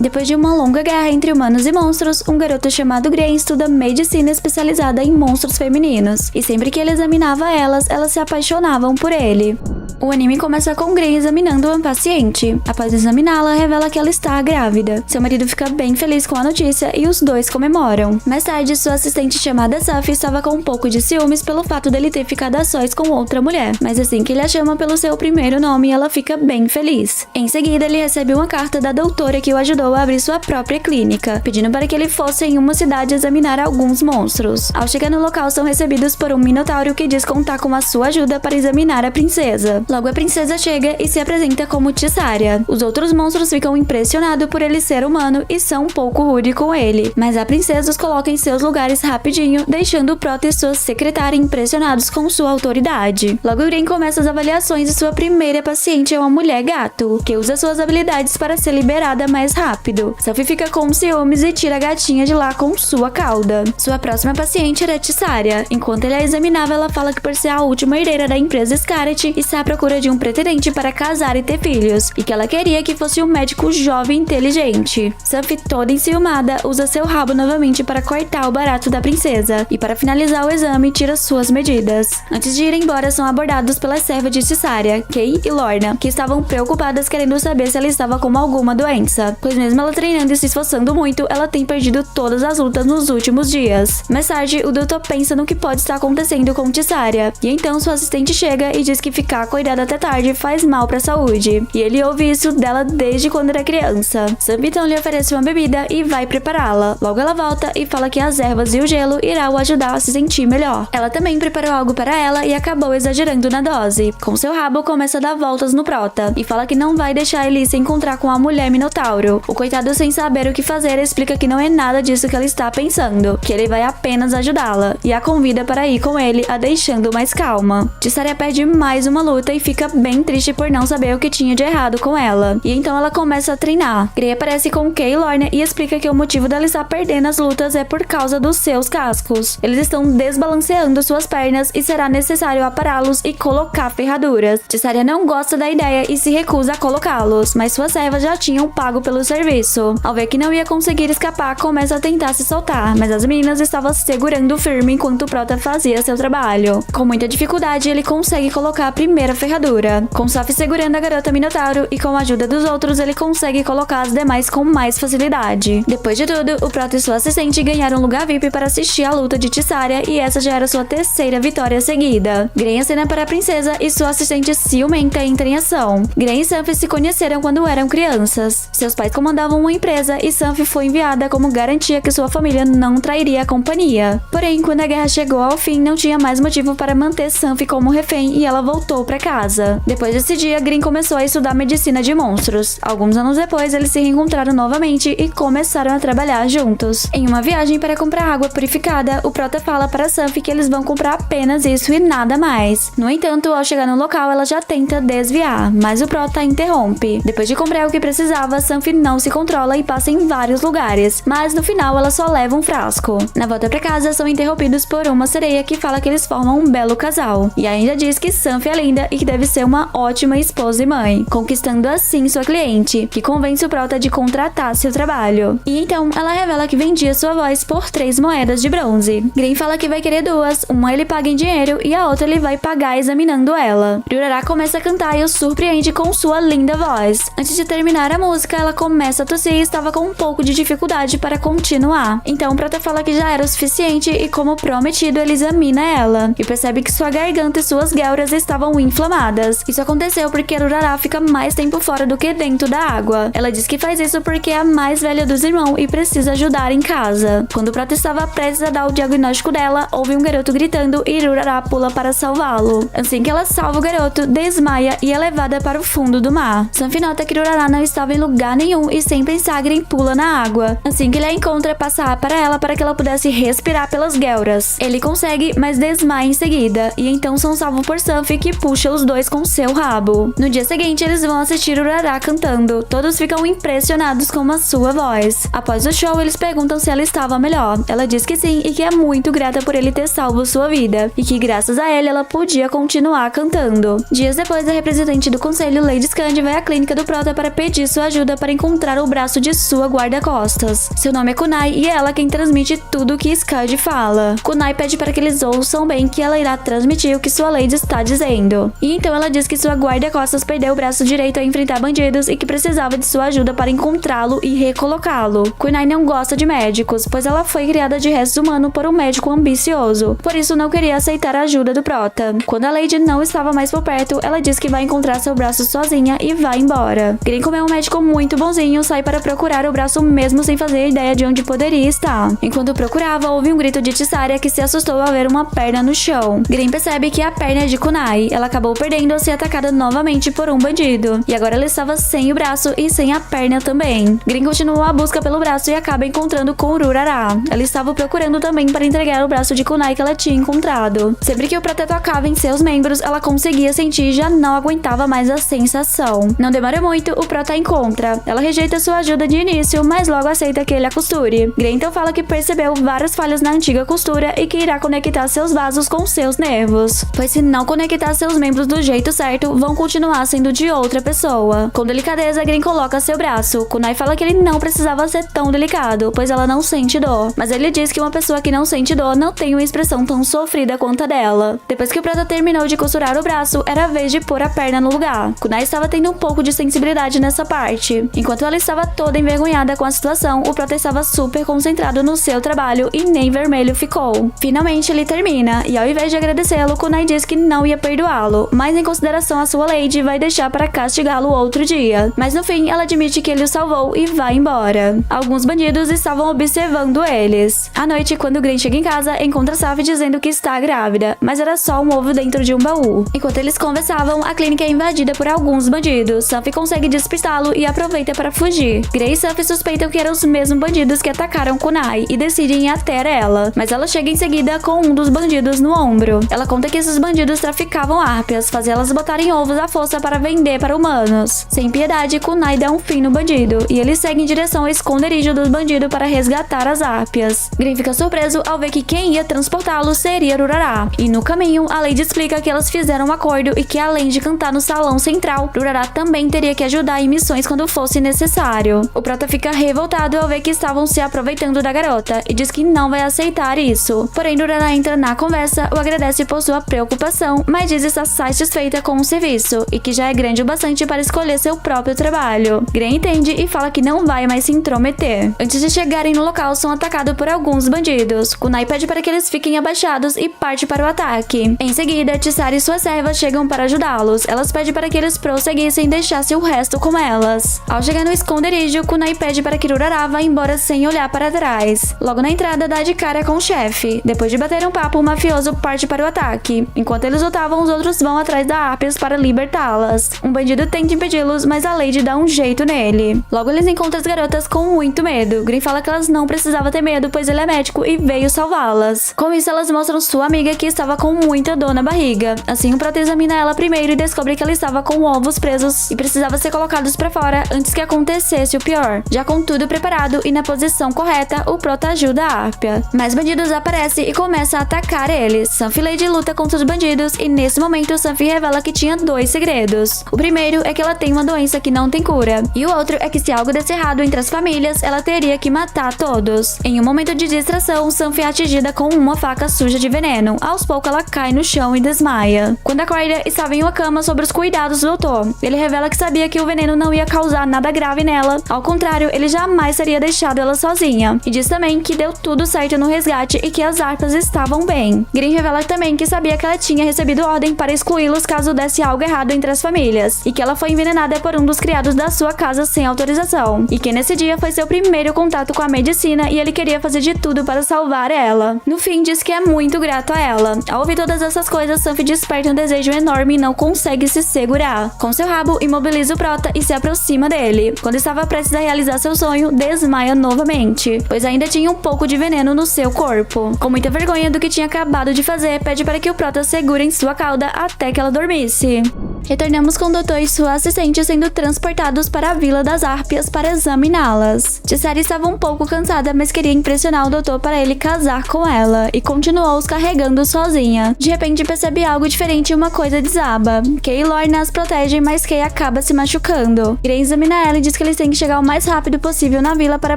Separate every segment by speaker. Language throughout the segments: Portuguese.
Speaker 1: Depois de uma longa guerra entre humanos e monstros, um garoto chamado Gren estuda medicina especializada em monstros femininos, e sempre que ele examinava elas se apaixonavam por ele. O anime começa com Gren examinando uma paciente. Após examiná-la, revela que ela está grávida. Seu marido fica bem feliz com a notícia e os dois comemoram. Mais tarde, sua assistente chamada Safi estava com um pouco de ciúmes pelo fato dele ter ficado a sós com outra mulher, mas assim que ele a chama pelo seu primeiro nome, ela fica bem feliz. Em seguida, ele recebe uma carta da doutora que o ajudou a abrir sua própria clínica, pedindo para que ele fosse em uma cidade examinar alguns monstros. Ao chegar no local, são recebidos por um minotauro que diz contar com a sua ajuda para examinar a princesa. Logo, a princesa chega e se apresenta como Tissaria. Os outros monstros ficam impressionados por ele ser humano e são um pouco rude com ele, mas a princesa os coloca em seus lugares rapidinho, deixando o Prota e sua secretária impressionados com sua autoridade. Logo, Gren começa as avaliações e sua primeira paciente é uma mulher gato, que usa suas habilidades para ser liberada mais rápido. Safi fica com ciúmes e tira a gatinha de lá com sua cauda. Sua próxima paciente era Tissaria. Enquanto ele a examinava, ela fala que por ser a última herdeira da empresa Scarlet, está à procura de um pretendente para casar e ter filhos, e que ela queria que fosse um médico jovem e inteligente. Safi, toda enciumada, usa seu rabo novamente para cortar o barato da princesa, e para finalizar o exame, tira suas medidas. Antes de ir embora, são abordados pela serva de Tissaria, Kay e Lorna, que estavam preocupadas querendo saber se ela estava com alguma doença, pois mesmo ela treinando e se esforçando muito, ela tem perdido todas as lutas nos últimos dias. Mais tarde, o doutor pensa no que pode estar acontecendo com Tissaria, e então sua assistente chega e diz que ficar acordada até tarde faz mal pra saúde, e ele ouve isso dela desde quando era criança. Safi então lhe oferece uma bebida e vai prepará-la. Logo ela volta e fala que as ervas e o gelo irá o ajudar a se sentir melhor. Ela também preparou algo para ela e acabou exagerando na dose. Com seu rabo, começa a dar voltas no Prota, e fala que não vai deixar ele se encontrar com a mulher Minotauro. O coitado, sem saber o que fazer, explica que não é nada disso que ela está pensando, que ele vai apenas ajudá-la, e a convida para ir com ele, a deixando mais calma. Tissaria perde mais uma luta e fica bem triste por não saber o que tinha de errado com ela, e então ela começa a treinar. Grey aparece com Kay e Lorna e explica que o motivo dela estar perdendo as lutas é por causa dos seus cascos. Eles estão desbalanceando suas pernas e será necessário apará-los e colocar ferraduras. Tissaria não gosta da ideia e se recusa a colocá-los, mas suas servas já tinham pago pelo serviço. Ao ver que não ia conseguir escapar, começa a tentar se soltar, mas as meninas estavam segurando firme enquanto o Prota fazia seu trabalho. Com muita dificuldade, ele consegue colocar a primeira ferradura, com Safi segurando a garota Minotauro, e com a ajuda dos outros ele consegue colocar as demais com mais facilidade. Depois de tudo, o Prota e sua assistente ganharam um lugar VIP para assistir a luta de Tissaria, e essa já era sua terceira vitória seguida. Gren acena para a princesa e sua assistente ciumenta entra em ação. Gren e Safi se conheceram quando eram crianças. Seus pais comandavam uma empresa e Safi foi enviada como garantia que sua família não trairia a companhia. Porém, quando a guerra chegou ao fim, não tinha mais motivo para manter Safi como refém e ela voltou para casa. Depois desse dia, Gren começou a estudar medicina de monstros. Alguns anos depois, eles se reencontraram novamente e começaram a trabalhar juntos. Em uma viagem para comprar água purificada, o Prota fala para Safi que eles vão comprar apenas isso e nada mais. No entanto, ao chegar no local, ela já tenta desviar, mas o Prota a interrompe. Depois de comprar o que precisava, Safi não se controla e passa em vários lugares, mas no final ela só leva um frasco. Na volta para casa, são interrompidos por uma sereia que fala que eles formam um belo casal, e ainda diz que Safi é linda e que deve ser uma ótima esposa e mãe, conquistando assim sua cliente, que convence o Prota de contratar seu trabalho. E então ela revela que vendia sua voz por 3 moedas de bronze. Gren fala que vai querer 2, uma ele paga em dinheiro e a outra ele vai pagar examinando ela. Ryurara começa a cantar e o surpreende com sua linda voz. Antes de terminar a música, ela começa a tossir e estava com um pouco de dificuldade para continuar. Então o Prota fala que já era o suficiente e, como prometido, ele examina ela e percebe que sua garganta e suas guelras estavam inflamadas. Isso aconteceu porque Ryurara fica mais tempo fora do que dentro da água. Ela diz que faz isso porque é a mais velha dos irmãos e precisa ajudar em casa. Quando o Prota estava prestes a dar o diagnóstico dela, ouve um garoto gritando e Ryurara pula para salvá-lo. Assim que ela salva o garoto, desmaia e é levada para o fundo do mar. Safi nota que Ryurara não estava em lugar nenhum e, sem pensar, Gren pula na água. Assim que ele a encontra, passa a para ela para que ela pudesse respirar pelas guelras. Ele consegue, mas desmaia em seguida, e então são salvos por Safi, que puxa os os dois com seu rabo. No dia seguinte, eles vão assistir Urará cantando. Todos ficam impressionados com a sua voz. Após o show, eles perguntam se ela estava melhor. Ela diz que sim e que é muito grata por ele ter salvo sua vida, e que graças a ele ela podia continuar cantando. Dias depois, a representante do conselho, Lady Skand, vai à clínica do Prota para pedir sua ajuda para encontrar o braço de sua guarda-costas. Seu nome é Kunai e é ela quem transmite tudo o que Skand fala. Kunai pede para que eles ouçam bem que ela irá transmitir o que sua Lady está dizendo. E então ela diz que sua guarda-costas perdeu o braço direito a enfrentar bandidos e que precisava de sua ajuda para encontrá-lo e recolocá-lo. Kunai não gosta de médicos, pois ela foi criada de restos humanos por um médico ambicioso. Por isso não queria aceitar a ajuda do Prota. Quando a Lady não estava mais por perto, ela diz que vai encontrar seu braço sozinha e vai embora. Green, como é um médico muito bonzinho, sai para procurar o braço mesmo sem fazer ideia de onde poderia estar. Enquanto procurava, houve um grito de Tissaria, que se assustou ao ver uma perna no chão. Green percebe que a perna é de Kunai. Ela acabou perdendo ao ser atacada novamente por um bandido. E agora ela estava sem o braço e sem a perna também. Green continuou a busca pelo braço e acaba encontrando com Urará. Ela estava procurando também para entregar o braço de Kunai que ela tinha encontrado. Sempre que o Prota tocava em seus membros, ela conseguia sentir e já não aguentava mais a sensação. Não demora muito, o Prota a encontra. Ela rejeita sua ajuda de início, mas logo aceita que ele a costure. Grey então fala que percebeu várias falhas na antiga costura e que irá conectar seus vasos com seus nervos, pois se não conectar seus membros do jeito certo, vão continuar sendo de outra pessoa. Com delicadeza, Grey coloca seu braço. Kunai fala que ele não precisava ser tão delicado, pois ela não sente dor, mas ele diz que uma pessoa que não sente dor não tem uma expressão tão sofrida quanto a dela. Depois que o Prota terminou de costurar o braço, era a vez de pôr a perna no lugar. Kunai estava tendo um pouco de sensibilidade nessa parte. Enquanto ela estava toda envergonhada com a situação, o Prota estava super concentrado no seu trabalho e nem vermelho ficou. Finalmente ele termina, e ao invés de agradecê-lo, Kunai diz que não ia perdoá-lo, mas em consideração a sua Lady, vai deixar para castigá-lo outro dia. Mas no fim, ela admite que ele o salvou e vai embora. Alguns bandidos estavam observando eles. À noite, quando Grey chega em casa, encontra Safi dizendo que está grávida, mas era só um ovo dentro de um baú. Enquanto eles conversavam, a clínica é invadida por alguns bandidos. Safi consegue despistá-lo e aproveita para fugir. Grey e Safi suspeitam que eram os mesmos bandidos que atacaram Kunai e decidem ir até ela, mas ela chega em seguida com um dos bandidos no ombro. Ela conta que esses bandidos traficavam harpias, fazia elas botarem ovos à força para vender para humanos. Sem piedade, Kunai dá um fim no bandido e ele segue em direção ao esconderijo dos bandidos para resgatar as harpias. Green fica surpreso ao ver que quem ia transportá-lo seria Urará. E no caminho, a Lady explica que elas fizeram um acordo e que além de cantar no salão central, Urará também teria que ajudar em missões quando fosse necessário. O Prota fica revoltado ao ver que estavam se aproveitando da garota e diz que não vai aceitar isso. Porém, Urará entra na conversa, o agradece por sua preocupação, mas diz estar satisfeita com o serviço e que já é grande o bastante para escolher seu próprio trabalho. Grey entende e fala que não vai mais se intrometer. Antes de chegarem no local, são atacados por alguns bandidos. Kunai pede para que eles fiquem abaixados e parte para o ataque. Em seguida, Tissaria e suas servas chegam para ajudá-los. Elas pedem para que eles prosseguissem e deixassem o resto com elas. Ao chegar no esconderijo, Kunai pede para que Urará vá embora sem olhar para trás. Logo na entrada, dá de cara com o chefe. Depois de bater um papo, o mafioso parte para o ataque. Enquanto eles lutavam, os outros vão atrás da Harpias para libertá-las. Um bandido tenta impedi-los, mas a Lady dá um jeito nele. Logo eles encontram as garotas com muito medo. Green fala que elas não precisavam ter medo, pois ele é médico e veio salvá-las. Com isso, elas mostram sua amiga que estava com muita dor na barriga. Assim, o Prota examina ela primeiro e descobre que ela estava com ovos presos e precisava ser colocados para fora antes que acontecesse o pior. Já com tudo preparado e na posição correta, o Prota ajuda a Harpia. Mais bandidos aparecem e começam a atacar eles. Sanfi e Lady luta contra os bandidos e nesse momento Sanfi revela que tinha dois segredos. O primeiro é que ela tem uma doença que não tem cura, e o outro é que se algo desse errado entre as famílias, ela teria que matar todos. Em um momento de distração, Sanfi é atingida com uma faca suja de veneno. Aos poucos ela cai no chão e desmaia. Quando a Crider estava em uma cama sobre os cuidados do doutor, ele revela que sabia que o veneno não ia causar nada grave nela. Ao contrário, ele jamais teria deixado ela sozinha. E diz também que deu tudo certo no resgate e que as harpas estavam bem. Green revela também que sabia que ela tinha recebido ordem para excluí-los caso desse algo errado entre as famílias, e que ela foi envenenada por um dos criados da sua casa sem autorização, e que nesse dia foi seu primeiro contato com a medicina e ele queria fazer de tudo para salvar ela. No fim, diz que é muito grato a ela. Ao ouvir todas essas coisas, Sanfi desperta um desejo enorme e não consegue se segurar. Com seu rabo, imobiliza o Prota e se aproxima dele. Quando estava prestes a realizar seu sonho, desmaia novamente, pois ainda tinha um pouco de veneno no seu corpo. Com muita vergonha do que tinha acabado de fazer, pede para que o Prota segure em sua cauda até até que ela dormisse. Retornamos com o doutor e sua assistente sendo transportados para a Vila das Árpias para examiná-las. Tissari estava um pouco cansada, mas queria impressionar o doutor para ele casar com ela, e continuou os carregando sozinha. De repente percebe algo diferente e uma coisa desaba. Kay e Lorna as protegem, mas Kay acaba se machucando. Gray examina ela e diz que eles têm que chegar o mais rápido possível na vila para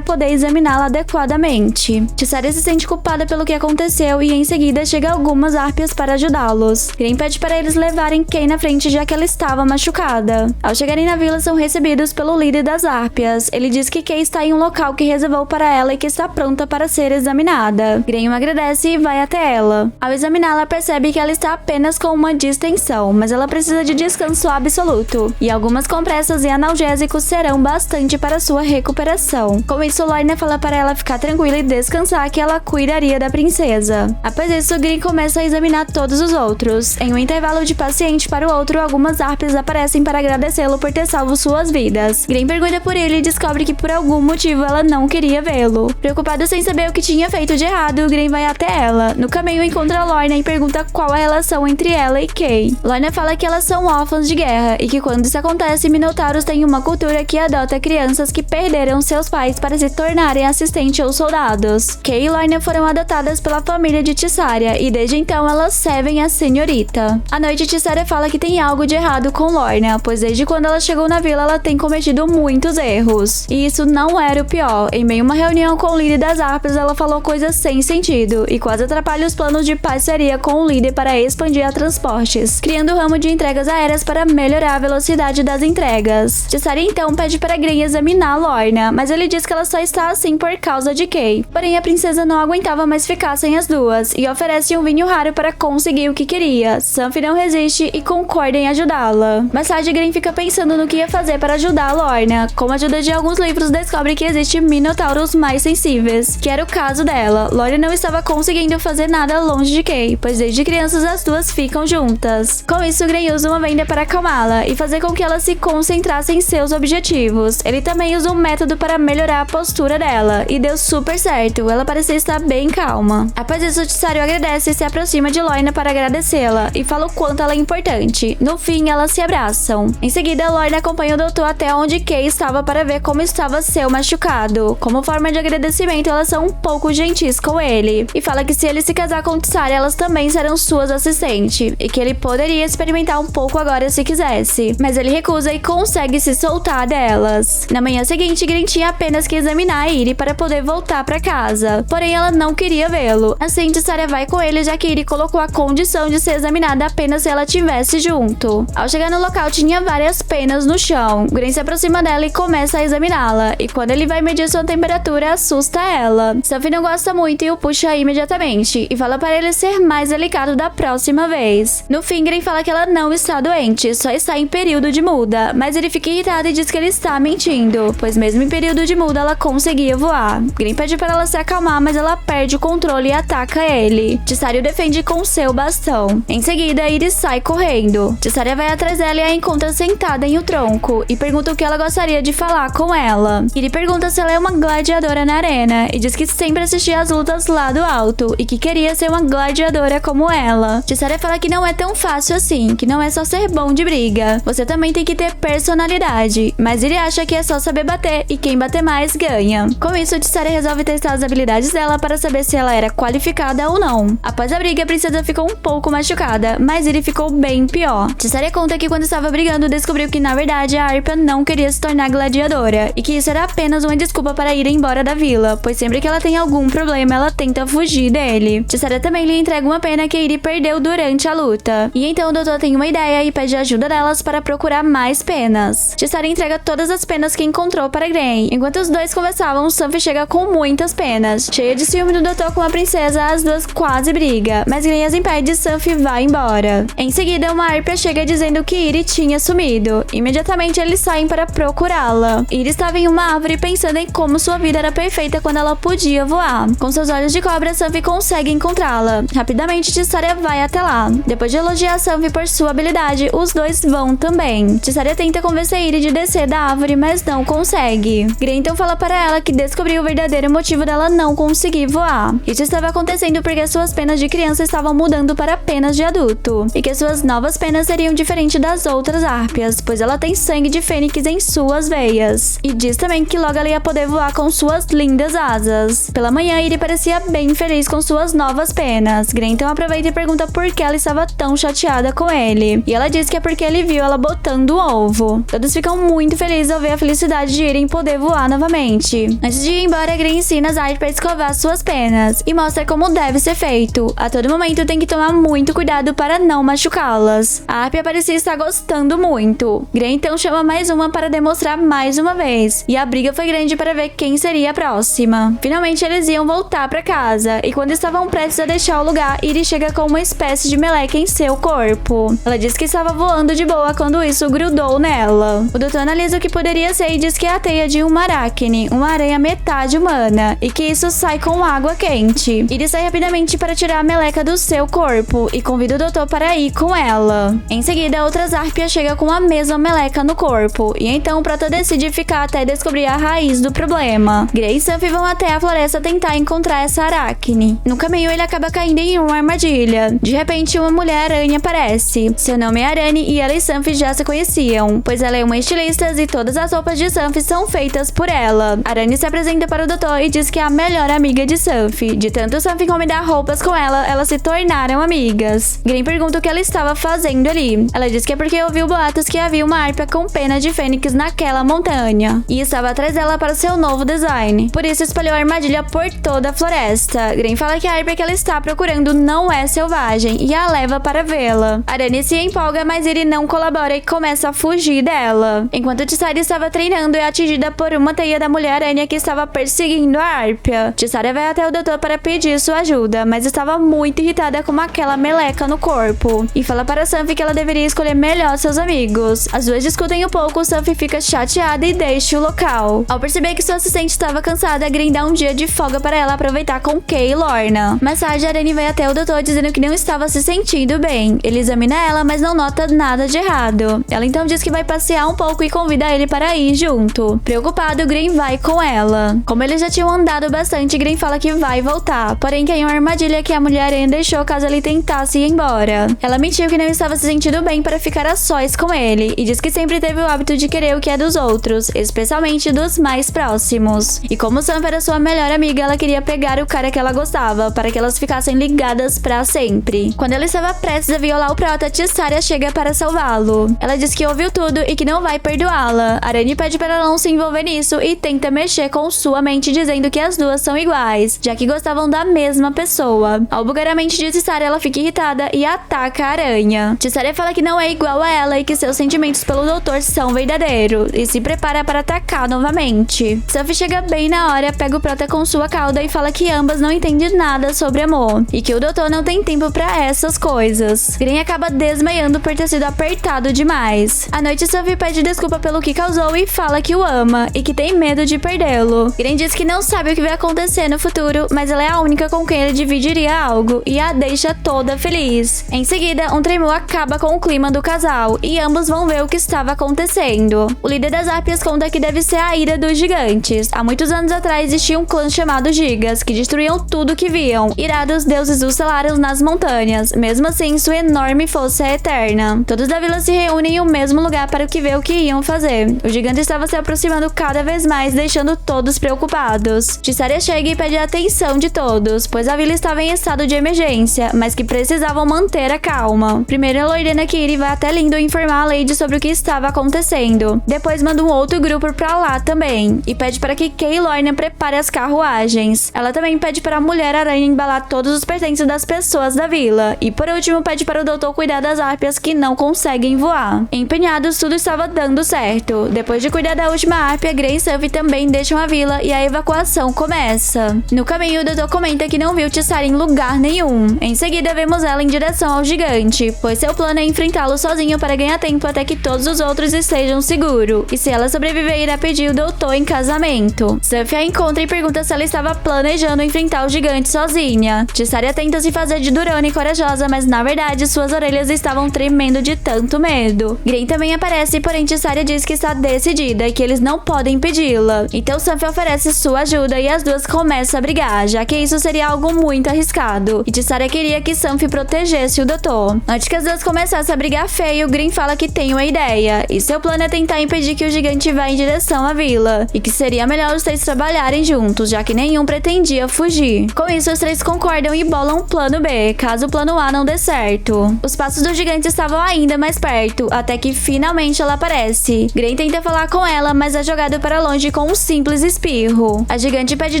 Speaker 1: poder examiná-la adequadamente. Tissari se sente culpada pelo que aconteceu e em seguida chega algumas árpias para ajudá-los. Gray pede para eles levarem Kay na frente, já que ela estava machucada. Ao chegarem na vila, são recebidos pelo líder das árpias. Ele diz que Kay está em um local que reservou para ela e que está pronta para ser examinada. Graham agradece e vai até ela. Ao examiná-la, percebe que ela está apenas com uma distensão, mas ela precisa de descanso absoluto, e algumas compressas e analgésicos serão bastante para sua recuperação. Com isso, Lorna fala para ela ficar tranquila e descansar, que ela cuidaria da princesa. Após isso, Green começa a examinar todos os outros. Em um intervalo de paciente para o outro, algumas árpias aparecem para agradecê-lo por ter salvo suas vidas. Green pergunta por ele e descobre que por algum motivo ela não queria vê-lo. Preocupado sem saber o que tinha feito de errado, Green vai até ela. No caminho encontra Lorna e pergunta qual a relação entre ela e Kay. Lorna fala que elas são órfãos de guerra e que quando isso acontece, Minotauros têm uma cultura que adota crianças que perderam seus pais para se tornarem assistentes ou soldados. Kay e Lorna foram adotadas pela família de Tissaria e desde então elas servem a senhorita. À noite, Tissaria fala que tem algo de errado com Lorna, pois desde quando ela chegou na vila ela tem cometido muitos erros. E isso não era o pior. Em meio a uma reunião com o líder das árpias, ela falou coisas sem sentido e quase atrapalha os planos de parceria com o líder para expandir a transportes, criando o ramo de entregas aéreas para melhorar a velocidade das entregas. Tissaria então pede para Green examinar Lorna, mas ele diz que ela só está assim por causa de Kay. Porém, a princesa não aguentava mais ficar sem as duas e oferece um vinho raro para conseguir o que queria. Sanfi não resiste e concorda em ajudá-la. Mais tarde, Green fica pensando no que ia fazer para ajudar a Lorna. Com a ajuda de alguns livros, descobre que existe minotauros mais sensíveis, que era o caso dela. Lorna não estava conseguindo fazer nada longe de Kay, pois desde crianças as duas ficam juntas. Com isso, Green usa uma venda para acalmá-la e fazer com que ela se concentrasse em seus objetivos. Ele também usa um método para melhorar a postura dela, e deu super certo, ela parecia estar bem calma. Após isso, Tissario agradece e se aproxima de Lorna para agradecê-la, e fala o quanto ela é importante. No fim, elas se abraçam. Em seguida, Lorna acompanha o doutor até onde Kay estava para ver como estava seu machucado. Como forma de agradecimento, elas são um pouco gentis com ele, e fala que se ele se casar com Tissaria, elas também serão suas assistentes, e que ele poderia experimentar um pouco agora se quisesse. Mas ele recusa e consegue se soltar delas. Na manhã seguinte, Green tinha apenas que examinar a Iri para poder voltar para casa. Porém, ela não queria vê-lo. Assim, Tissaria vai com ele, já que Iri colocou a condição de ser examinada apenas se ela estivesse junto. Ao chegar no local, tinha várias penas no chão. Green se aproxima dela e começa a examiná-la. E quando ele vai medir sua temperatura, assusta ela. Sanfi não gosta muito e o puxa imediatamente. E fala para ele ser mais delicado da próxima vez. No fim, Green fala que ela não está doente, só está em período de muda. Mas ele fica irritado e diz que ele está mentindo, pois mesmo em período de muda ela conseguia voar. Green pede para ela se acalmar, mas ela perde o controle e ataca ele. Tissario defende com seu bastão. Em seguida, Iris sai correndo. Tissaria vai atrás dela e a encontra sentada em um tronco e pergunta o que ela gostaria de falar com ela. Iris pergunta se ela é uma gladiadora na arena e diz que sempre assistia às lutas lá do alto e que queria ser uma gladiadora como ela. Tissaria fala que não é tão fácil assim, que não é só ser bom de briga. Você também tem que ter personalidade, mas ele acha que é só saber bater e quem bater mais ganha. Com isso, Tissaria resolve testar as habilidades dela para saber se ela era qualificada ou não. Após a briga, a princesa ficou um pouco machucada, mas ele ficou bem pior. Tissaria conta que quando estava brigando, descobriu que na verdade a Arpia não queria se tornar gladiadora e que isso era apenas uma desculpa para ir embora da vila, pois sempre que ela tem algum problema, ela tenta fugir dele. Tissaria também lhe entrega uma pena que Iri perdeu durante a luta. E então o doutor tem uma ideia e pede ajuda delas para procurar mais penas. Tissaria entrega todas as penas que encontrou para Grey. Enquanto os dois conversavam, Sanfi chega com muitas penas. Cheia de ciúme do doutor com a princesa, as duas quase brigam, mas Grey as impede e Sanfi vai embora. Em seguida, uma Arpia chega dizendo que Iri tinha sumido. Imediatamente eles saem para procurá-la. Iri estava em uma árvore pensando em como sua vida era perfeita quando ela podia voar. Com seus olhos de cobra, Sanfi consegue encontrá-la. Rapidamente, Tissaria vai até lá. Depois de elogiar Sanfi por sua habilidade, os dois vão também. Tissaria tenta convencer Iri de descer da árvore, mas não consegue. Grey então fala para ela que descobriu o verdadeiro motivo dela não conseguir voar. Isso estava acontecendo porque suas penas de criança estavam mudando para penas de adulto, e que suas novas penas seriam diferentes das outras árpias, pois ela tem sangue de fênix em suas veias. E diz também que logo ela ia poder voar com suas lindas asas. Pela manhã, Iri parecia bem feliz com suas novas penas. Grey então aproveita e pergunta por que ela estava tão chateada com ele. E ela diz que é porque ele viu ela botando o ovo. Todos ficam muito felizes ao ver a felicidade de Iri em poder voar novamente. Antes de ir embora, Grey ensina as árpias a escovar suas penas e mostra como deve ser feito. A todo momento tem que tomar muito cuidado para não machucá-las. A árpia parecia estar gostando muito. Grey então chama mais uma para demonstrar mais uma vez, e a briga foi grande para ver quem seria a próxima. Finalmente eles iam voltar para casa, e quando estavam prestes a deixar o lugar, Iri chega com uma espécie de meleca em seu corpo. Ela diz que estava voando de boa quando isso grudou nela. O doutor analisa o que poderia ser e diz que é a teia de uma aracne, uma aranha metade humana, e que isso sai com água quente. Iri sai rapidamente para tirar a meleca do seu corpo e convida o doutor para ir com ela. Em seguida, outras árpias chegam com a mesma meleca no corpo, e então o Prota decide ficar até descobrir a raiz do problema. Grey e Sanfi vão até a floresta tentar encontrar essa aracne. No caminho, ele acaba caindo em uma armadilha. De repente, uma mulher-aranha aparece. Seu nome é Arane e ela e Sanfi já se conheciam, pois ela é uma estilista e todas as roupas de Sanfi são feitas por ela. Arane se apresenta para o doutor e diz que é a melhor amiga de Sanfi. De tanto Sanfi combinar roupas com ela, elas se tornaram amigas. Grey pergunta o que ela estava fazendo ali. Ela diz que é porque ouviu boatos que havia uma árpia com pena de fênix naquela montanha, e estava atrás dela para seu novo design. Por isso espalhou a armadilha por toda a floresta. Grey fala que a árpia que ela está procurando não é selvagem e a leva para vê-la. Arane se empolga, mas ele não colabora e começa a fugir dela. Enquanto Tissaria estava treinando, é atingida por uma teia da mulher-aranha que estava perseguindo a árpia. Tissaria vai até o doutor para pedir sua ajuda, mas estava muito irritada com aquela meleca no corpo, e fala para Sanfi que ela deveria escolher melhor seus amigos. As duas discutem um pouco, Sanfi fica chateada e deixa o local. Ao perceber que sua assistente estava cansada, Green dá um dia de folga para ela aproveitar com Kay e Lorna. Mais tarde, Arane vai até o doutor dizendo que não estava se sentindo bem. Ele examina ela, mas não nota nada de errado. Ela então diz que vai passear um pouco e convida ele para ir junto. Preocupado, Green vai com ela. Como eles já tinham andado bastante, Green fala que vai voltar, porém que é uma armadilha que a mulher-aranha deixou caso ele tentasse ir embora. Ela mentiu que não estava se sentindo bem para ficar a sós com ele, e diz que sempre teve o hábito de querer o que é dos outros, especialmente dos mais próximos. E como Sam era sua melhor amiga, ela queria pegar o cara que ela gostava, para que elas ficassem ligadas para sempre. Quando ela estava prestes a violar o Prota, Tissaria chega para salvá-lo. Ela diz que ouviu tudo e que não vai perdoá-la. Arane pede para ela não se envolver nisso e tenta mexer com sua mente, dizendo que as duas são iguais, já que gostavam da mesma pessoa. Ao bugar a mente de Tissaria, ela fica irritada e ataca a aranha. Tissaria fala que não é igual a ela e que seus sentimentos pelo doutor são verdadeiros, e se prepara para atacar novamente. Sanfi chega bem na hora, pega o Prota com sua cauda e fala que ambas não entendem nada sobre amor, e que o doutor não tem tempo para essas coisas. Green acaba desmaiando por ter sido apertado demais. À noite, Sanfi pede desculpa pelo que causou e fala que o ama, e que tem medo de perdê-lo. Green diz que não sabe o que vai acontecer no futuro, mas ela é a única com quem ele dividiria algo, e a deixa toda feliz. Em seguida, um tremor acaba com o clima do casal, e ambos vão ver o que estava acontecendo. O líder das árpias conta que deve ser a ira dos gigantes. Há muitos anos atrás existia um clã chamado Gigas, que destruíam tudo que viam. Irados, deuses os selaram nas montanhas. Mesmo assim, sua enorme força é eterna. Todos da vila se reúnem em um mesmo lugar para ver o que iam fazer. O gigante estava se aproximando cada vez mais, deixando todos preocupados. Tissaria chega e pede a atenção de todos, pois a vila estava em estado de emergência, mas que precisavam manter a calma. Primeiro, ela ordena que Iri vá até Lindo informar a Lady sobre o que estava acontecendo. Depois, manda um outro grupo pra lá também, e pede para que Kay e Lorna prepare as carruagens. Ela também pede para a Mulher-Aranha embalar todos os pertences das pessoas da vila. E por último, pede para o doutor cuidar das árpias que não conseguem voar. Empenhados, tudo estava dando certo. Depois de cuidar da última árpia, Grey e Sanfi também deixam a vila e a evacuação começa. No caminho, o doutor comenta que não viu Tissaria em lugar nenhum. Em seguida, vemos ela em direção ao gigante, pois seu plano é enfrentá-lo sozinho para ganhar tempo até que todos os outros estejam seguros. E se ela sobreviver, irá pedir o doutor em casamento. Suffy a encontra e pergunta se ela estava planejando enfrentar o gigante sozinha. Tissaria tenta se fazer de durona e corajosa, mas na verdade suas orelhas estavam tremendo de tanto medo. Gren também aparece, porém Tissaria diz que está decidida e que eles não podem impedi-la. Então Suffy oferece sua ajuda e as duas começam a brigar, já que isso seria algo muito arriscado. E Tissaria queria que Suffy protegesse o doutor. Antes que as duas começassem a brigar feio, Gren fala que tem uma ideia. E seu plano é tentar impedir que o gigante vá em direção à vila. E que seria melhor os três trabalharem juntos, já que nenhum pretendia fugir. Com isso, os três concordam e bolam um plano B, caso o plano A não dê certo. Os passos do gigante estavam ainda mais perto, até que finalmente ela aparece. Gren tenta falar com ela, mas é jogado para longe com um simples espirro. A gigante pede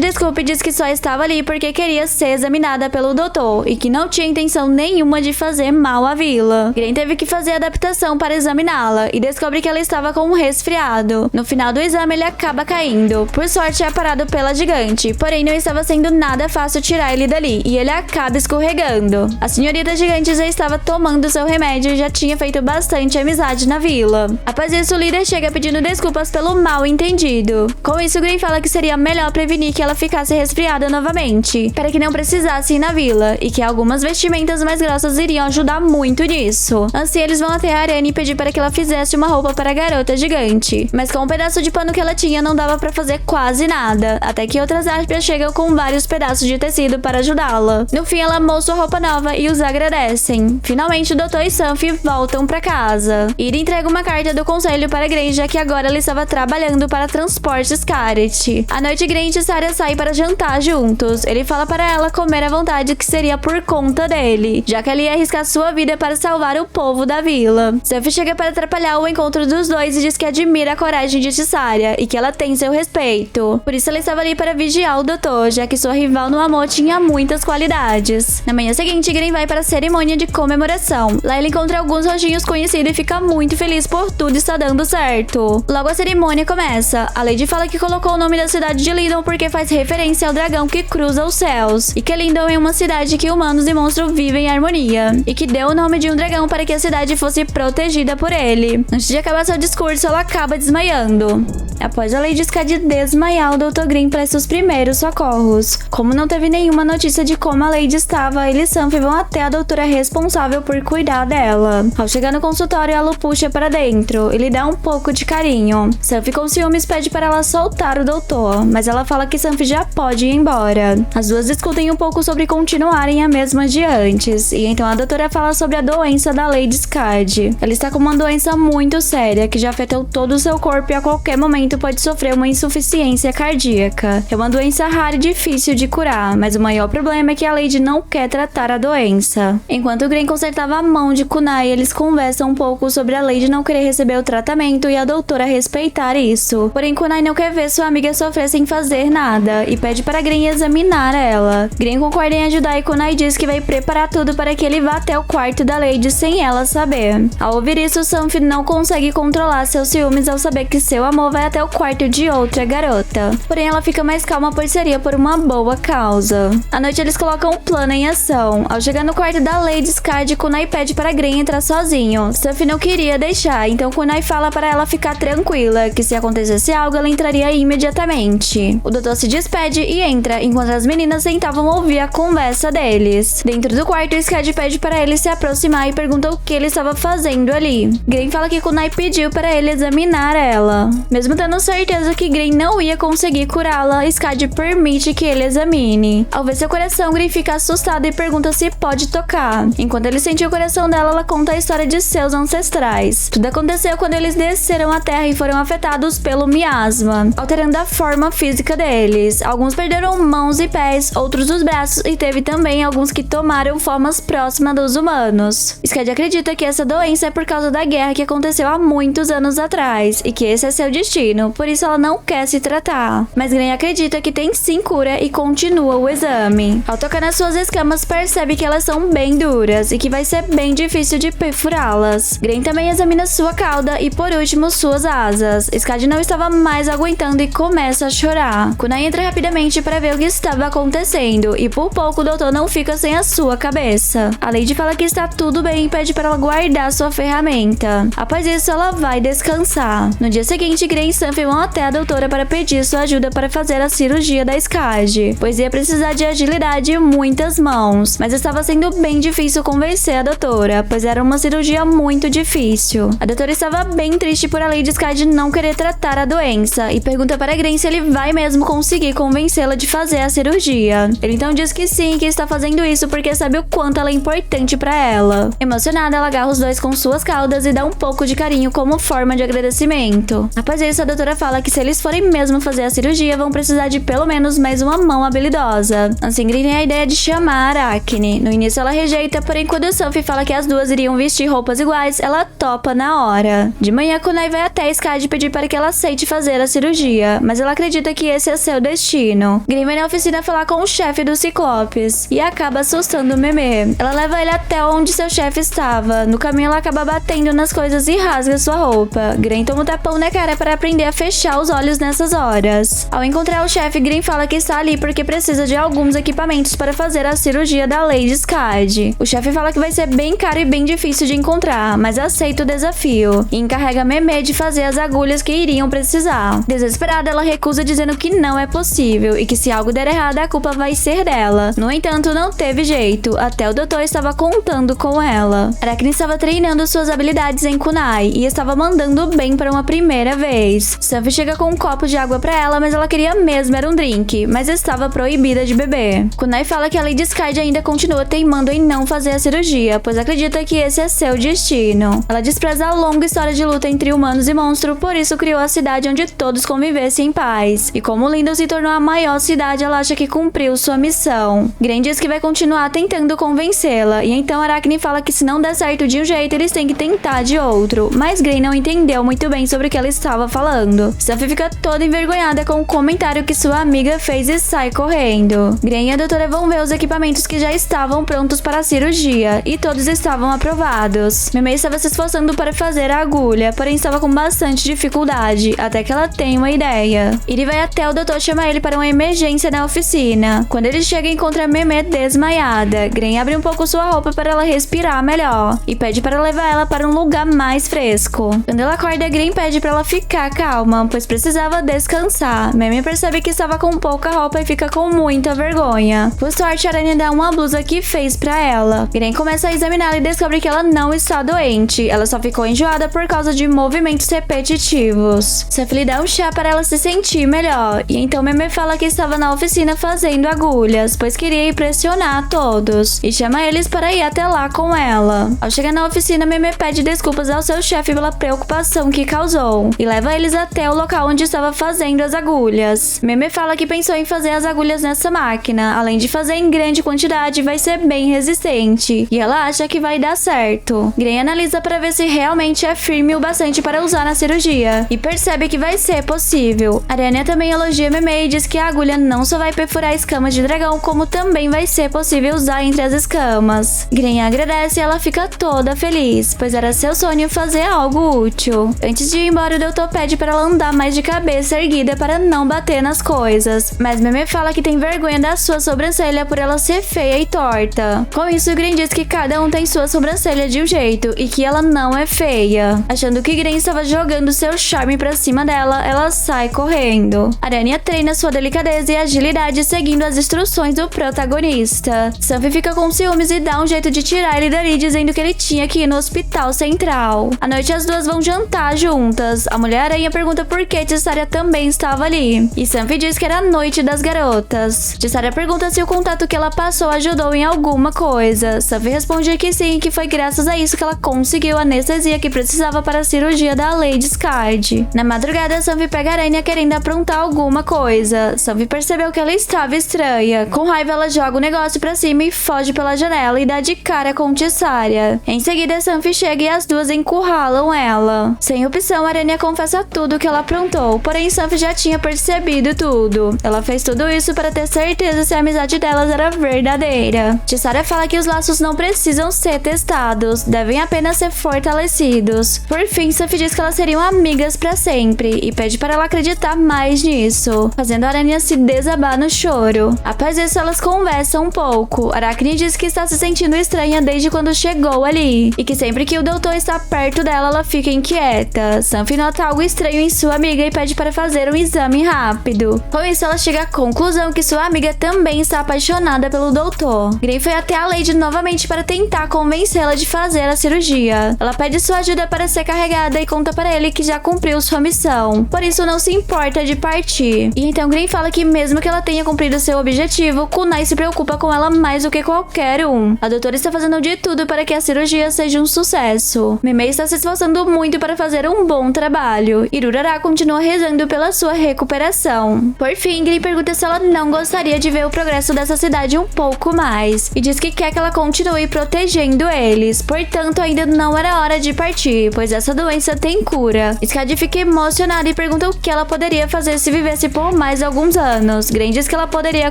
Speaker 1: desculpa e diz que só estava ali porque queria ser examinada pelo doutor e que não tinha intenção nenhuma de fazer mal à vila. Gren teve que fazer adaptação para examiná-la e descobre que ela estava com um resfriado. No final do exame, ele acaba caindo. Por sorte, é parado pela gigante, porém não estava sendo nada fácil tirar ele dali e ele acaba escorregando. A senhorita gigante já estava tomando seu remédio e já tinha feito bastante amizade na vila. Após isso, o líder chega pedindo desculpas pelo mal entendido. Com isso, Gren fala que seria melhor prevenir que ela ficasse resfriada novamente, para que não precisasse ir na vila, e que algumas vestimentas mais grossas iriam ajudar muito nisso. Assim, eles vão até a arena e pedir para que ela fizesse uma roupa para a garota gigante. Mas com um pedaço de pano que ela tinha, não dava para fazer quase nada, até que outras harpias chegam com vários pedaços de tecido para ajudá-la. No fim, ela mostra a roupa nova e os agradecem. Finalmente, o doutor e Suffy voltam para casa. Ira entrega uma carta do conselho para Gren, já que agora ela estava trabalhando para Transportes Scarlet. À noite, Gren e Tissaria saem para jantar juntos. Ele fala para ela comer à vontade, que seria por conta dele, já que ela ia arriscar sua vida para salvar o povo da vila. Suffy chega para atrapalhar o encontro dos dois e diz que admira a coragem de Tissaria e que ela tem seu respeito. Por isso ela estava ali para vigiar o doutor, já que sua rival no amor tinha muitas qualidades. Na manhã seguinte, Gren vai para a cerimônia de comemoração. Lá ele encontra alguns rojinhos conhecidos e fica muito feliz por tudo estar dando certo. Logo a cerimônia começa. A Lady fala que colocou o nome da cidade de Lindon porque faz referência ao dragão que cruza os céus, e que Lindon é uma cidade que humanos e monstros vivem em harmonia, e que deu o nome de um dragão para que a cidade fosse protegida por ele. Antes de acabar seu discurso, ela acaba desmaiando. Após a Lady Skadi desmaiar, o Dr. Gren presta os primeiros socorros. Como não teve nenhuma notícia de como a Lady estava, ele e Suffy vão até a doutora responsável por cuidar dela. Ao chegar no consultório, ela o puxa para dentro e lhe dá um pouco de carinho. Suffy com ciúmes pede para ela soltar o doutor, mas ela fala que Suffy já pode ir embora. As duas discutem um pouco sobre continuarem a mesma de antes, e então a doutora fala sobre a doença da Lady Skadi. Ela está com uma doença muito séria que já afetou todo o seu corpo e a qualquer momento pode sofrer uma insuficiência cardíaca. É uma doença rara e difícil de curar, mas o maior problema é que a Lady não quer tratar a doença. Enquanto o Gren consertava a mão de Kunai, eles conversam um pouco sobre a Lady não querer receber o tratamento e a doutora respeitar isso. Porém, Kunai não quer ver sua amiga sofrer sem fazer nada e pede para Gren examinar ela. Gren concorda em ajudar e Kunai diz que vai preparar tudo para que ele vá até o quarto da Lady sem ela saber. Ao ouvir isso, Suffy não consegue controlar seus ciúmes ao saber que seu amor vai até o quarto de outra garota. Porém, ela fica mais calma pois seria por uma boa causa. À noite, eles colocam um plano em ação. Ao chegar no quarto da Lady Skadi, Kunai pede para Gren entrar sozinho. Suffy não queria deixar, então Kunai fala para ela ficar tranquila, que se acontecesse algo, ela entraria imediatamente. O doutor se despede e entra, enquanto as meninas tentavam ouvir a conversa deles. Dentro do quarto, Skadi pede para ele se aproximar e pergunta o que ele estava fazendo ali. Gren fala que Kunai pediu para ele examinar ela. Mesmo tendo certeza que Gren não ia conseguir curá-la, Skadi permite que ele examine. Ao ver seu coração, Gren fica assustado e pergunta se pode tocar. Enquanto ele sente o coração dela, ela conta a história de seus ancestrais. Tudo aconteceu quando eles desceram à terra e foram afetados pelo miasma, alterando a forma física deles. Alguns perderam mãos e pés, outros os braços, e teve também alguns que tomaram formas próximas dos humanos. Skadi acredita que essa doença é por causa da guerra que aconteceu há muitos anos atrás, e que esse é seu destino, por isso ela não quer se tratar. Mas Gren acredita que tem sim cura e continua o exame. Ao tocar nas suas escamas, percebe que elas são bem duras e que vai ser bem difícil de perfurá-las. Gren também examina sua cauda e, por último, suas asas. Skadi não estava mais aguentando e começa a chorar. Kunai entra rapidamente para ver o que estava acontecendo e, por pouco, o doutor não fica sem a sua cabeça. A Lady fala que está tudo bem e pede pede para ela guardar sua ferramenta. Após isso, ela vai descansar. No dia seguinte, Gray e Sanfi vão até a doutora para pedir sua ajuda para fazer a cirurgia da SCAD, pois ia precisar de agilidade e muitas mãos, mas estava sendo bem difícil convencer a doutora, pois era uma cirurgia muito difícil. A doutora estava bem triste por a Lady SCAD não querer tratar a doença e pergunta para Gray se ele vai mesmo conseguir convencê-la de fazer a cirurgia. Ele então diz que sim, que está fazendo isso porque sabe o quanto ela é importante para ela. Emocionada, ela agarra os dois com suas caudas e dá um pouco de carinho como forma de agradecimento. Após isso, a doutora fala que se eles forem mesmo fazer a cirurgia, vão precisar de pelo menos mais uma mão habilidosa. Assim, Gray tem a ideia de chamar a Arachne. No início ela rejeita, porém quando Sanfi fala que as duas iriam vestir roupas iguais, ela topa na hora. De manhã, Kunai vai até a SCAD pedir para que ela aceite fazer a cirurgia, mas ela acredita que esse é seu destino. Gray vai na oficina falar com o chefe dos Ciclopes e acaba assustando o Meme. Ela leva ele até onde seu chefe estava. No caminho, ela acaba batendo nas coisas e rasga sua roupa. Gray toma um tapão na cara para aprender a fechar os olhos nessas horas. Ao encontrar o chefe, Gray fala que está ali porque precisa de alguns equipamentos para fazer a cirurgia da Lady SCAD. O chefe fala que vai ser bem caro e bem difícil de encontrar, mas aceita o desafio e encarrega Meme de fazer as agulhas que iriam precisar. Desesperada, ela recusa dizendo que não é possível e que se algo der errado, a culpa vai ser dela. No entanto, não teve jeito, até o doutor estava contando com ela. Arachne estava treinando suas habilidades em Kunai e estava mandando bem para uma primeira vez. Sanfi chega com um copo de água para ela, mas ela queria mesmo era um drink, mas estava proibida de beber. Kunai fala que a Lady SCAD ainda continua teimando em não fazer a cirurgia, pois acredita que esse é seu destino. Ela despreza a longa história de luta entre humanos e monstros, por isso criou a cidade onde todos convivessem em paz. E como Lindon se tornou a maior cidade, ela acha que cumpriu sua missão. Gray diz que vai continuar tentando convencê-la, e então Arachne fala que se não der certo de um jeito, eles têm que tentar de outro. Mas Gray não entendeu muito bem sobre o que ela estava falando. Sanfi fica toda envergonhada com o comentário que sua amiga fez e sai correndo. Gray e a doutora vão ver os equipamentos que já estavam prontos para a cirurgia, e todos estavam aprovados. Meme estava se esforçando para fazer a agulha, porém estava com bastante dificuldade, até que ela tem uma ideia. Ele vai até o doutor chamar ele para uma emergência na oficina. Quando ele chega, encontra Meme desmaiada. Gray abre um pouco sua roupa para ela respirar melhor e pede para levar ela para um lugar mais fresco. Quando ela acorda, Gray pede para ela ficar calma, pois precisava descansar. Meme percebe que estava com pouca roupa e fica com muita vergonha. Por sorte, a aranha dá uma blusa que fez para ela. Gray começa a examiná-la e descobre que ela não está doente. Ela só ficou enjoada por causa de movimentos repetitivos. Sanfi lhe dá um chá para ela se sentir melhor. E então Meme fala que estava na oficina fazendo agulhas, pois queria impressionar todos. E chama eles para ir até lá com ela. Ao chegar na oficina, Meme pede desculpas ao seu chefe pela preocupação que causou. E leva eles até o local onde estava fazendo as agulhas. Meme fala que pensou em fazer as agulhas nessa máquina. Além de fazer em grande quantidade, vai ser bem resistente. E ela acha que vai dar certo. Gray analisa para ver se realmente é firme o bastante para usar na cirurgia. E percebe que vai ser possível. Arania também elogia Meme e diz que a agulha não só vai perfurar escamas de dragão, como também vai ser possível usar entre as escamas. Gray agradece e ela fica toda feliz, pois era seu sonho fazer algo útil. Antes de ir embora, o doutor pede para ela andar mais de cabeça erguida para não bater nas coisas. Mas Meme fala que tem vergonha da sua sobrancelha por ela ser feia e torta. Com isso, Gray diz que cada um tem sua sobrancelha de um jeito e que ela não é feia. Achando que Gray estava jogando seu charme pra cima dela, ela sai correndo. Arania treina sua delicadeza e agilidade seguindo as instruções do protagonista. Sanfi fica com ciúmes e dá um jeito de tirar ele dali, dizendo que ele tinha que ir no hospital central. À noite, as duas vão jantar juntas. A Mulher-Aranha pergunta por que Tissaria também estava ali. E Sanfi diz que era a noite das garotas. Tissaria pergunta se o contato que ela passou ajudou em alguma coisa. Sanfi responde que sim, que foi graças a isso que ela conseguiu a anestesia que precisava para a cirurgia da Lady SCAD. Na madrugada, Sanfi pega a aranha querendo aprontar alguma coisa. Sanfi percebeu que ela estava estranha. Com raiva, ela joga o negócio pra cima e foge pela janela e dá de cara com Tissaria. Em seguida, Sanfi chega e as duas encurralam ela. Sem opção, a aranha confessa tudo que ela aprontou, porém Sanfi já tinha percebido tudo. Ela fez tudo isso para ter certeza se a amizade delas era verdadeira. Tissaria fala que os laços não precisam ser testados, devem apenas ser fortalecidos. Por fim, Sanfi diz que elas seriam amigas pra sempre e pede para ela acreditar mais nisso, fazendo a aranha se desabar no choro. Após isso, elas conversam um pouco. Arachne diz que está se sentindo estranha desde quando chegou chegou ali, e que sempre que o doutor está perto dela, ela fica inquieta. Sanfi nota algo estranho em sua amiga e pede para fazer um exame rápido. Com isso, ela chega à conclusão que sua amiga também está apaixonada pelo doutor. Gray foi até a Lady novamente para tentar convencê-la de fazer a cirurgia. Ela pede sua ajuda para ser carregada e conta para ele que já cumpriu sua missão, por isso não se importa de partir. E então Gray fala que mesmo que ela tenha cumprido seu objetivo, Kunai se preocupa com ela mais do que qualquer um. A doutora está fazendo de tudo para que a cirurgia seja um sucesso. Mimei está se esforçando muito para fazer um bom trabalho, e Urará continua rezando pela sua recuperação. Por fim, Gray pergunta se ela não gostaria de ver o progresso dessa cidade um pouco mais, e diz que quer que ela continue protegendo eles, portanto ainda não era hora de partir, pois essa doença tem cura. Skadi fica emocionada e pergunta o que ela poderia fazer se vivesse por mais alguns anos. Gray diz que ela poderia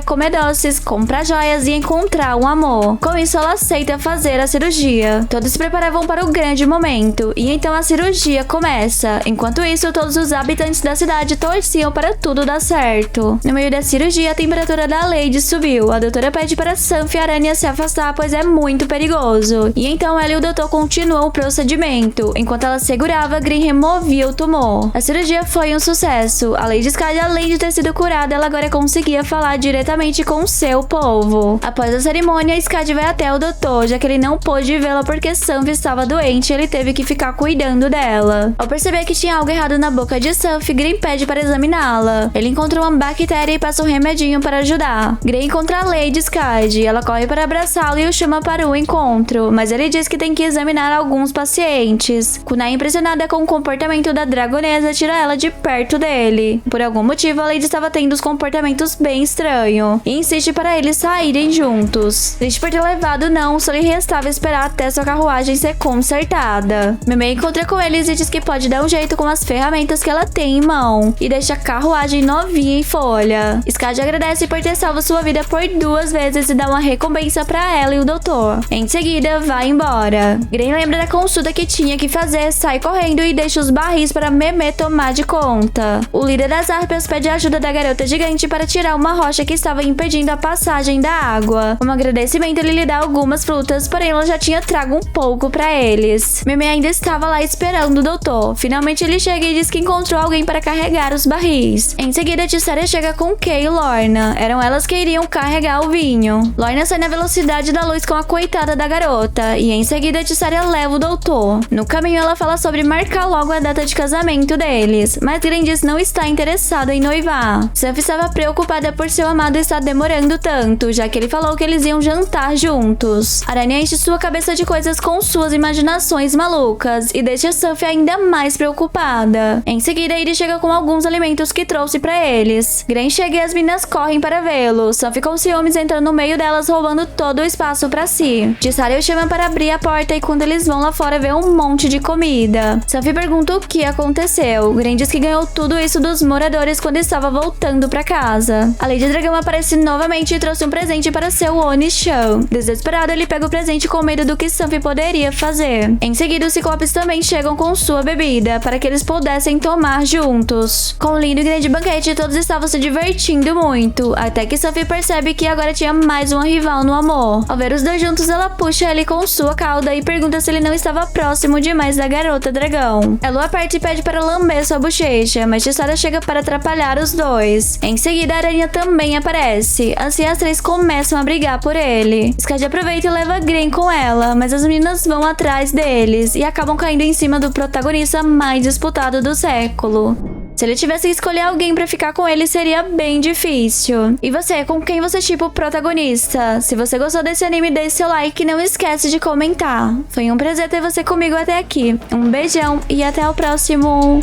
Speaker 1: comer doces, comprar joias e encontrar um amor. Com isso, ela aceita fazer a cirurgia. Todos se preparavam para o grande momento, e então a cirurgia começa. Enquanto isso, todos os habitantes da cidade torciam para tudo dar certo. No meio da cirurgia, a temperatura da Lady subiu. A doutora pede para Sanfi e Aranha se afastar, pois é muito perigoso. E então ela e o doutor continuam o procedimento. Enquanto ela segurava, Gray removia o tumor. A cirurgia foi um sucesso. A Lady Skadi, além de ter sido curada, ela agora conseguia falar diretamente com o seu povo. Após a cerimônia, Skadi vai até o doutor, já que ele não pôde vê-la porque Sanfi estava doente e ele teve que ficar cuidando dela. Ao perceber que tinha algo errado na boca de Sanfi, Gray pede para examiná-la. Ele encontra uma bactéria e passa um remedinho para ajudar. Gray encontra a Lady Skadi. Ela corre para abraçá-lo e o chama para o encontro, mas ele diz que tem que examinar alguns pacientes. Kunai, impressionada com o comportamento da dragonesa, tira ela de perto dele. Por algum motivo, a Lady estava tendo os comportamentos bem estranhos e insiste para eles saírem juntos. Triste por ter levado não, só lhe restava esperar até sua carruagem ser consertada. Mimei encontra com eles e diz que pode dar um jeito com as ferramentas que ela tem em mão e deixa a carruagem novinha em folha. Skadi agradece por ter salvo sua vida por 2 vezes e dá uma recompensa para ela e o doutor. Em seguida, vai embora. Gray lembra da consulta que tinha que fazer, sai correndo e deixa os barris para Meme tomar de conta. O líder das Harpias pede a ajuda da garota gigante para tirar uma rocha que estava impedindo a passagem da água. Como agradecimento, ele lhe dá algumas frutas, porém ela já tinha trago um pouco para eles. Meme ainda estava lá esperando o doutor. Finalmente ele chega e diz que encontrou alguém para carregar os barris. Em seguida, Tissaria chega com Kay e Lorna. Eram elas que iriam carregar o vinho. Lorna sai na velocidade da luz com a coitada da garota, e em seguida Tissaria leva o doutor. No caminho, ela fala sobre marcar logo a data de casamento deles, mas Grandis não está interessado em noivar. Sanfi estava preocupada por seu amado estar demorando tanto, já que ele falou que eles iam jantar juntos. Aranha enche sua cabeça de coisas com suas imaginações malucas e deixa Sanfi ainda mais preocupada. Em seguida, ele chega com alguns alimentos que trouxe para eles. Gren chega e as meninas correm para vê-lo. Sanfi com ciúmes entra no meio delas, roubando todo o espaço para si. Tissaria o chama para abrir a porta e quando eles vão lá fora, vê um monte de comida. Sanfi pergunta o que aconteceu. Gren diz que ganhou tudo isso dos moradores quando estava voltando para casa. A Lady Dragão aparece novamente e trouxe um presente para seu Oni-chan. Desesperado, ele pega o presente com medo do que Sanfi poderia fazer. Em seguida, os Ciclopes também chegam com sua bebida, para que eles pudessem tomar juntos. Com um lindo e grande banquete, todos estavam se divertindo muito, até que Sanfi percebe que agora tinha mais uma rival no amor. Ao ver os dois juntos, ela puxa ele com sua cauda e pergunta se ele não estava próximo demais da garota dragão. Ela o aperta e pede para lamber sua bochecha, mas Tissaria chega para atrapalhar os dois. Em seguida, a aranha também aparece. Assim, as três começam a brigar por ele. Skadi aproveita e leva Gren com ela, mas as meninas vão atrás deles e acabam caindo em cima do protagonista mais disputado do século. Se ele tivesse que escolher alguém pra ficar com ele, seria bem difícil. E você, com quem você chipa o protagonista? Se você gostou desse anime, deixe seu like e não esquece de comentar. Foi um prazer ter você comigo até aqui. Um beijão e até o próximo!